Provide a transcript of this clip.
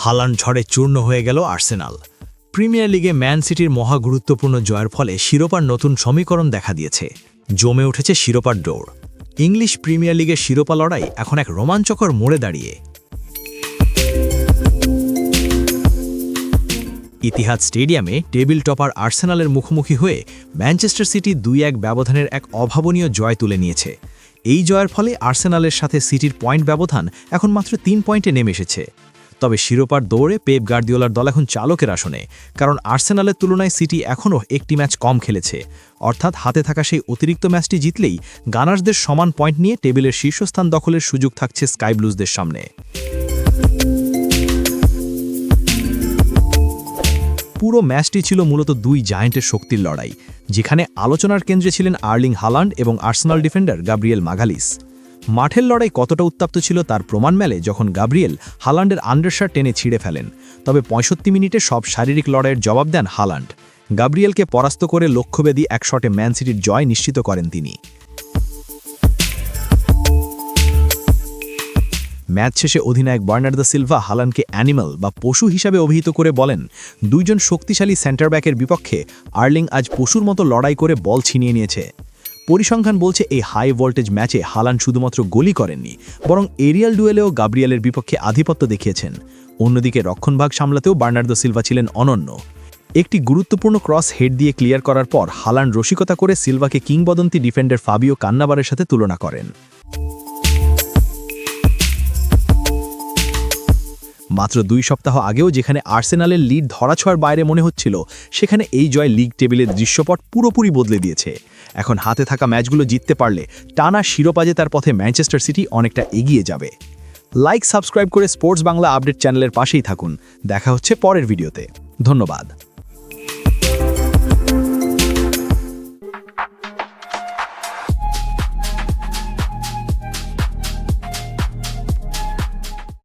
Haaland ঝড়ে চূর্ণ হয়ে গেল আর্সেনাল। প্রিমিয়ার লিগে ম্যান সিটির মহা গুরুত্বপূর্ণ জয়ের ফলে শিরোপার নতুন সমীকরণ দেখা দিয়েছে। জমে উঠেছে শিরোপার দৌড়। ইংলিশ প্রিমিয়ার লিগের শিরোপা লড়াই এখন এক রোমাঞ্চকর মোড়ে দাঁড়িয়ে। ইতিহাদ স্টেডিয়ামে টেবিল টপার আর্সেনালের মুখোমুখি হয়ে ম্যানচেস্টার সিটি ২-১ ব্যবধানের এক অভাবনীয় জয় তুলে নিয়েছে। এই জয়ের ফলে আর্সেনালের সাথে সিটির পয়েন্ট ব্যবধান এখন মাত্র ৩ পয়েন্টে নেমে এসেছে। তবে শিরোপার দৌড়ে পেপ গার্দিওলার দল এখন চালকের আসনে, কারণ আর্সেনালের তুলনায় সিটি এখনও একটি ম্যাচ কম খেলেছে। অর্থাৎ হাতে থাকা সেই অতিরিক্ত ম্যাচটি জিতলেই গানার্সদের সমান পয়েন্ট নিয়ে টেবিলের শীর্ষস্থান দখলের সুযোগ থাকছে স্কাই ব্লুজদের সামনে। পুরো ম্যাচটি ছিল মূলত দুই জায়ান্টের শক্তির লড়াই, যেখানে আলোচনার কেন্দ্রে ছিলেন আর্লিং হালান্ড এবং আর্সেনাল ডিফেন্ডার গাব্রিয়েল মাগালিস। মাঠের লড়াই কতটা উত্তপ্ত ছিল তার প্রমাণ মেলে যখন গাব্রিয়েল হালান্ডের আন্ডারশার্ট টেনে ছিঁড়ে ফেলেন। তবে ৬৫ মিনিটে সব শারীরিক লড়াইয়ের জবাব দেন হালান্ড। গাব্রিয়েলকে পরাস্ত করে লক্ষ্যভেদী এক শটে ম্যান সিটির জয় নিশ্চিত করেন তিনি। ম্যাচ শেষে অধিনায়ক বার্নার্দো সিলভা হালান্ডকে অ্যানিমাল বা পশু হিসাবে অভিহিত করে বলেন, দুইজন শক্তিশালী সেন্টার ব্যাকের বিপক্ষে আর্লিং আজ পশুর মতো লড়াই করে বল ছিনিয়ে নিয়েছে। পরিসংখ্যান বলছে এই হাই ভোল্টেজ ম্যাচে হালান্ড শুধুমাত্র গোলই করেননি, বরং এরিয়াল ডুয়েলেও গাব্রিয়েলের বিপক্ষে আধিপত্য দেখিয়েছেন। অন্যদিকে রক্ষণভাগ সামলাতেও বার্নার্দো সিলভা ছিলেন অনন্য। একটি গুরুত্বপূর্ণ ক্রস হেড দিয়ে ক্লিয়ার করার পর হালান্ড রসিকতা করে সিলভাকে কিংবদন্তি ডিফেন্ডার ফাবিও কান্নাবারের সাথে তুলনা করেন। মাত্র ২ সপ্তাহ আগেও যেখানে আর্সেনালের লিড ধরাছোঁয়ার বাইরে মনে হচ্ছিল, সেখানে এই জয় লিগ টেবিলের দৃশ্যপট পুরোপুরি বদলে দিয়েছে। এখন হাতে থাকা ম্যাচগুলো জিততে পারলে টানা শিরোপা জেতার পথে ম্যানচেস্টার সিটি অনেকটা এগিয়ে যাবে। লাইক সাবস্ক্রাইব করে স্পোর্টস বাংলা আপডেট চ্যানেলের পাশেই থাকুন। দেখা হচ্ছে পরের ভিডিওতে। ধন্যবাদ।